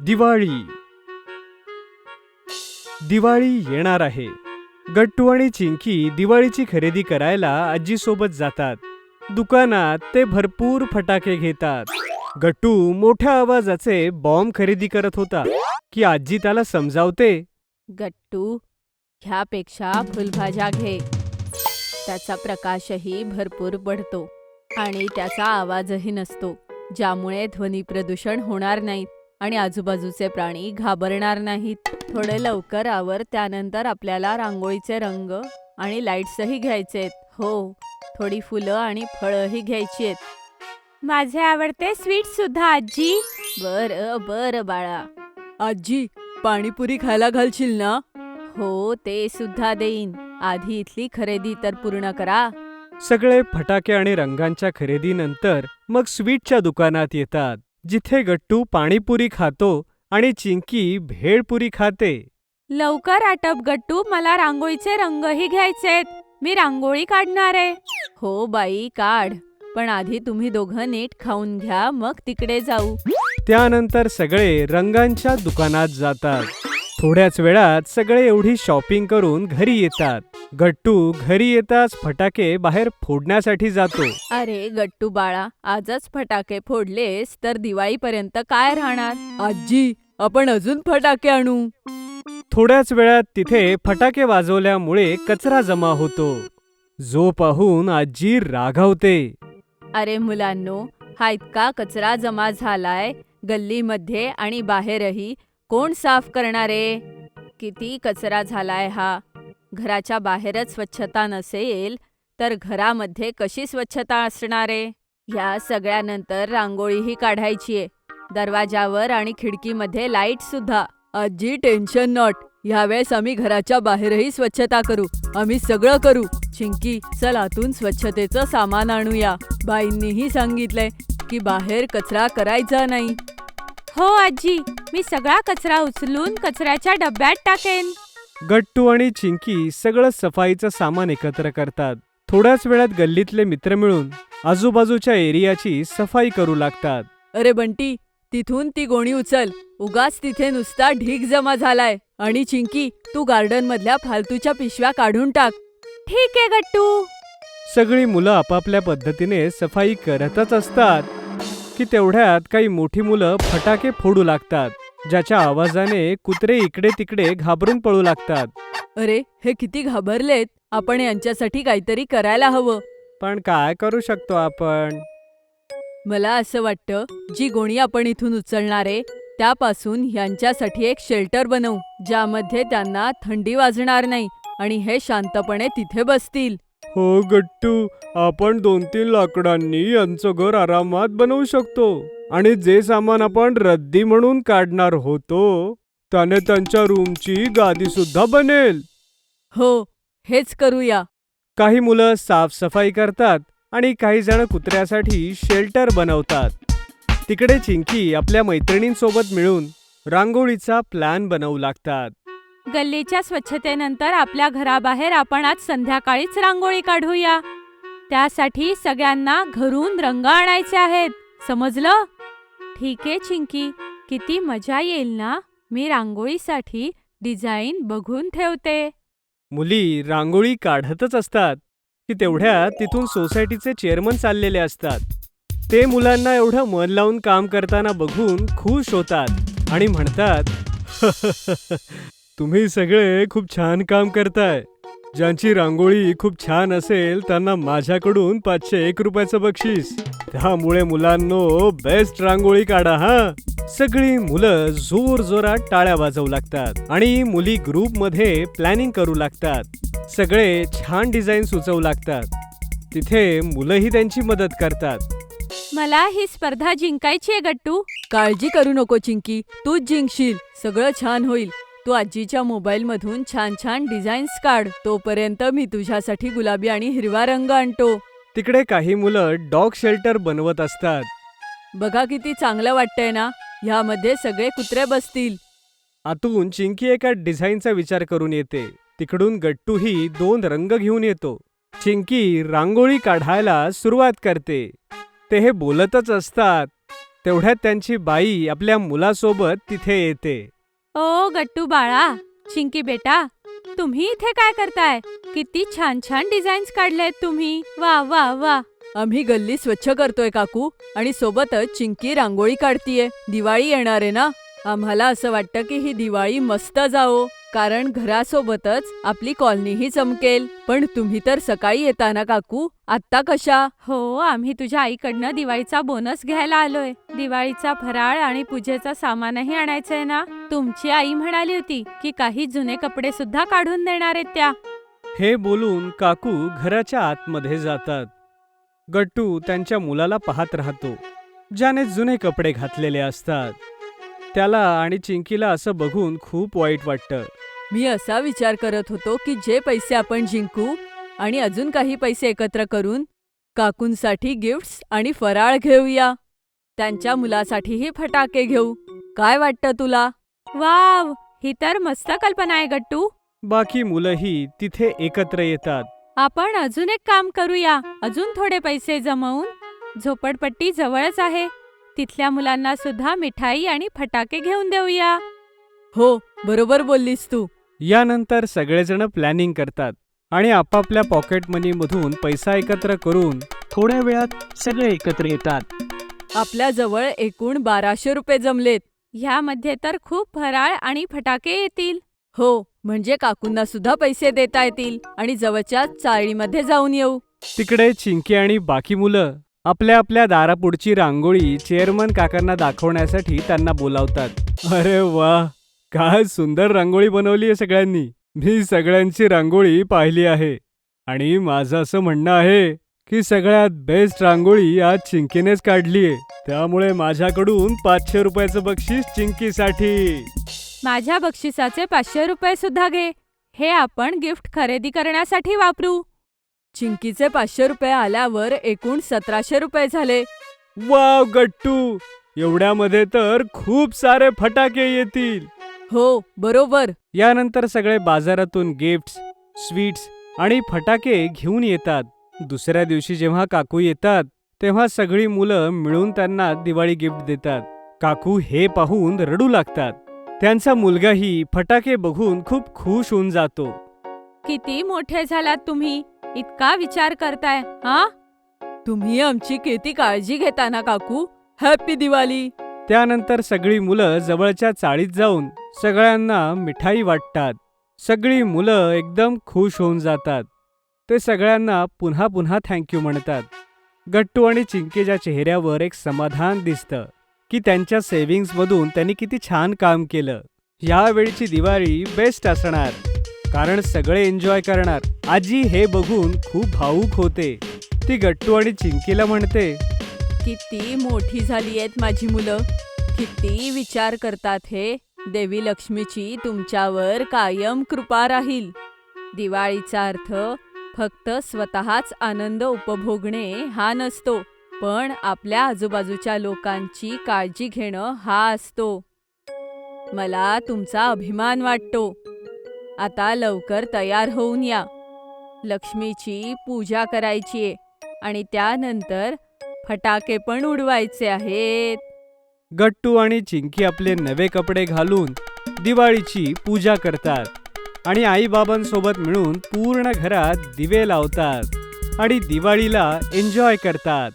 दिवाळी. दिवाळी येणार आहे. गट्टू आणि चिंकी दिवाळीची खरेदी करायला आजीसोबत जातात. दुकानात ते भरपूर फटाके घेतात. गट्टू मोठ्या आवाजाचे बॉम्ब खरेदी करत होता की आजी त्याला समजावते. गट्टू, ह्यापेक्षा फुलभाज्या घे. त्याचा प्रकाशही भरपूर पडतो आणि त्याचा आवाजही नसतो, ज्यामुळे ध्वनी प्रदूषण होणार नाही आणि आजूबाजूचे प्राणी घाबरणार नाहीत. थोडे लवकर आवर, त्यानंतर आपल्याला रांगोळीचे रंग आणि लाईट्सही घ्यायचेत. हो, थोडी फुलं आणि फळंही घ्यायची आहेत. माझे आवडते स्वीट सुद्धा आजी. बरं बाळा. आजी, पाणीपुरी खायला घालशील ना? हो, ते सुद्धा देईन. आधी इथली खरेदी तर पूर्ण करा. सगळे फटाके आणि रंगांच्या खरेदीनंतर मग स्वीटच्या दुकानात येतात, जिथे गट्टू पाणीपुरी खातो आणि चिंकी भेळपुरी खाते. लवकर आटप गट्टू, मला रांगोळीचे रंगही घ्यायचेत. मी रांगोळी काढणार आहे. हो बाई, काढ. पण आधी तुम्ही दोघं नीट खाऊन घ्या, मग तिकडे जाऊ. त्यानंतर सगळे रंगांच्या दुकानात जातात. थोड्याच वेळात सगळे एवढी शॉपिंग करून घरी येतात. गट्टू घरी येताच फटाके बाहेर फोडण्यासाठी जातो. अरे गट्टू बाळा, आजच फटाके फोडलेस तर दिवाळीपर्यंत काय राहणार? आजी, आपण अजून फटाके आणू. थोड्याच वेळात तिथे फटाके वाजवल्यामुळे कचरा जमा होतो, जो पाहून आजी रागावते. अरे मुलांनो, हा इतका कचरा जमा झालाय गल्लीमध्ये आणि बाहेरही. कोण साफ करणारे? किती कचरा झालाय हा. घराच्या बाहेरच स्वच्छता नसेल तर घरामध्ये कशी स्वच्छता असणारे? या सगळ्यानंतर रांगोळीही काढायचीये. दरवाजावर आणि खिडकीमध्ये लाईट सुद्धा. आजी, टेन्शन नॉट. ह्यावेळेस आम्ही घराच्या बाहेरही स्वच्छता करू. आम्ही सगळं करू. चिंकी, चल आतून स्वच्छतेचं सामान आणूया. बाईंनीही सांगितलंय की बाहेर कचरा करायचा नाही. हो आजी, मी सगळा कचरा उचलून कचऱ्याच्या डब्यात टाकेन. गट्टू आणि चिंकी सगळं सफाईचं सामान एकत्र करतात. थोड्याच वेळात गल्लीतले मित्र मिळून आजूबाजूच्या एरियाची सफाई करू लागतात. अरे बंटी, तिथून ती गोणी उचल. उगाच तिथे नुसता ढीग जमा झालाय. आणि चिंकी, तू गार्डन मधल्या फालतूच्या पिशव्या काढून टाक. ठीक आहे गट्टू. सगळी मुलं आपापल्या पद्धतीने सफाई करतच असतात की तेवढ्यात काही मोठी मुलं फटाके फोडू लागतात, ज्याच्या आवाजाने कुत्रे इकडे तिकडे घाबरून पळू लागतात. अरे, हे किती घाबरलेत. आपण यांच्यासाठी काहीतरी करायला हवं. पण काय करू शकतो आपण? मला असं वाटतं, जी गोणी आपण इथून उचलणारे त्यापासून यांच्यासाठी एक शेल्टर बनवू, ज्यामध्ये त्यांना थंडी वाजणार नाही आणि हे शांतपणे तिथे बसतील. हो गट्टू, आपण 2-3 लाकडांनी यांचं घर आरामात बनवू शकतो. आणि जे सामान आपण रद्दी म्हणून काढणार होतो, त्याने त्यांच्या रूमची गादी सुद्धा बनेल. हो, हेच करूया. काही मुलं साफसफाई करतात आणि काही जण कुत्र्यासाठी शेल्टर बनवतात. तिकडे चिंकी आपल्या मैत्रिणींसोबत मिळून रांगोळीचा प्लॅन बनवू लागतात. गल्लीच्या स्वच्छतेनंतर आपल्या घराबाहेर आपण आज संध्याकाळीच रांगोळी काढूया. त्यासाठी सगळ्यांना घरून रंग आणायचे आहेत. समजलं? ठीक आहे चिंकी, किती मजा येईल ना. मी रांगोळीसाठी डिझाईन बघून ठेवते. मुली रांगोळी काढतच असतात की तेवढ्यात तिथून सोसायटीचे चेअरमन चाललेले असतात. ते मुलांना एवढं मन लावून काम करताना बघून खुश होतात आणि म्हणतात, तुम्ही सगळे खूप छान काम करताय. ज्यांची रांगोळी खूप छान असेल त्यांना माझ्याकडून 501 रुपयाचं बक्षीस. त्यामुळे मुलांनो, बेस्ट रांगोळी काढा हा. सगळी मुलं जोर जोरात टाळ्या वाजवू लागतात आणि मुली ग्रुपमध्ये प्लॅनिंग करू लागतात. सगळे छान डिझाईन सुचवू लागतात. तिथे मुलंही त्यांची मदत करतात. मला ही स्पर्धा जिंकायची आहे गट्टू. काळजी करू नको चिंकी, तूच जिंकशील. सगळं छान होईल. तू आजीच्या मोबाईल मधून छान छान डिझाईन्स काढ. तोपर्यंत मी तुझ्यासाठी गुलाबी आणि हिरवा रंग आणतो. तिकडे काही मुलं डॉग शेल्टर बनवत असतात. बघा किती चांगलं वाटतंय ना. ह्यामध्ये सगळे कुत्रे बसतील. आतून चिंकी एका डिझाईनचा विचार करून येते. तिकडून गट्टूही 2 रंग घेऊन येतो. चिंकी रांगोळी काढायला सुरुवात करते. ते हे बोलतच असतात, तेवढ्यात त्यांची बाई आपल्या मुलासोबत तिथे येते. ओ गट्टू बाळा, चिंकी बेटा, तुम्ही इथे काय करताय? किती छान छान डिझाईन्स काढलेत तुम्ही. वा वा वा. आम्ही गल्ली स्वच्छ करतोय काकू, आणि सोबतच चिंकी रांगोळी काढतीये. दिवाळी येणार आहे ना, आम्हाला असं वाटतं की ही दिवाळी मस्त जावो, कारण घरासोबतच आपली कॉलनीही चमकेल. पण तुम्ही तर सकाळी येता ना काकू, आत्ता कशा? हो, आम्ही तुझ्या आईकडनं दिवाळीचा बोनस घ्यायला आलोय. दिवाळीचा फराळ आणि पूजेचा सामानही आणायचंय ना. तुमची आई म्हणाली होती की काही जुने कपडे सुद्धा काढून देणार आहेत त्या. हे बोलून काकू घराच्या आतमध्ये जातात. गट्टू त्यांच्या मुलाला पाहत राहतो, ज्याने जुने कपडे घातलेले असतात. त्याला आणि चिंकीला असं बघून खूप वाईट वाटतं. मी असा विचार करत होतो की जे पैसे आपण जिंकू आणि अजून काही पैसे एकत्र करून काकूंसाठी गिफ्ट्स आणि फराळ घेऊया. त्यांच्या मुलासाठीही फटाके घेऊ. काय वाटतं तुला? वाव, ही तर मस्त कल्पना आहे गट्टू. बाकी मुलंही तिथे एकत्र येतात. आपण अजून एक काम करूया. अजून थोडे पैसे जमवून झोपडपट्टी जवळच आहे, तिथल्या मुलांना सुद्धा मिठाई आणि फटाके घेऊन देऊया. हो, बरोबर बोललीस तू. यानंतर सगळेजण प्लॅनिंग करतात आणि आपापल्या पॉकेट मनी मधून पैसा एकत्र करून थोड्या वेळात सगळे एकत्र येतात. आपल्या जवळ एकूण 1200 रुपये जमलेत. ह्यामध्ये तर खूप फराळ आणि फटाके येतील. हो, म्हणजे काकूंना सुद्धा पैसे देता येतील आणि जवळच्या चाळीमध्ये जाऊन येऊ. तिकडे चिंकी आणि बाकी मुलं आपल्या आपल्या दारापुढची रांगोळी चेअरमन काकांना दाखवण्यासाठी त्यांना बोलावतात. अरे वा, काय सुंदर रांगोळी बनवली आहे सगळ्यांनी. मी सगळ्यांची रांगोळी पाहिली आहे आणि माझं असं म्हणणं आहे की सगळ्यात बेस्ट रांगोळी आज चिंकीनेच काढलीये. त्यामुळे माझ्याकडून 500 रुपयाचं बक्षीस चिंकीसाठी. माझ्या बक्षिसाचे 500 रुपये सुद्धा घे. हे आपण गिफ्ट खरेदी करण्यासाठी वापरू. चिंकीचे 500 रुपये आल्यावर एकूण 1700 रुपये झाले. वाव गट्टू, एवढ्यामध्ये तर खूप सारे फटाके येतील. हो, बरोबर. यानंतर सगळे बाजारातून गिफ्ट्स, स्वीट्स आणि फटाके घेऊन येतात. दुसऱ्या दिवशी जेव्हा काकू येतात तेव्हा सगळी मुलं मिळून त्यांना दिवाळी गिफ्ट देतात. काकू हे पाहून रडू लागतात. त्यांचा मुलगाही फटाके बघून खूप खुश होऊन जातो. किती मोठे झालात तुम्ही, इतका विचार करताय. हा, तुम्ही आमची किती काळजी घेता ना काकू. हॅपी दिवाळी. त्यानंतर सगळी मुलं जवळच्या चाळीत जाऊन सगळ्यांना मिठाई वाटतात. सगळी मुलं एकदम खुश होऊन जातात. ते सगळ्यांना पुन्हा पुन्हा थँक्यू म्हणतात. गट्टू आणि चिंकीच्या चेहऱ्यावर एक समाधान दिसतं की त्यांच्या सेव्हिंग्समधून त्यांनी किती छान काम केलं. यावेळची दिवाळी बेस्ट असणार, कारण सगळे एन्जॉय करणार. आजी हे बघून खूप भावूक होते. ती गट्टू आणि चिंकीला म्हणते, किती मोठी झाली आहेत माझी मुलं. किती विचार करतात हे. देवी लक्ष्मीची तुमच्यावर कायम कृपा राहील. दिवाळीचा अर्थ फक्त स्वतःच आनंद उपभोगणे हा नसतो, पण आपल्या आजूबाजूच्या लोकांची काळजी घेणं हा असतो. मला तुमचा अभिमान वाटतो. आता लवकर तयार होऊन या. लक्ष्मीची पूजा करायचीये आणि त्यानंतर फटाके पण उडवायचे आहेत. गट्टू आणि चिंकी आपले नवे कपडे घालून दिवाळीची पूजा करतात आणि आई-बाबांसोबत मिळून पूर्ण घरात दिवे लावतात आणि दिवाळीला एन्जॉय करतात.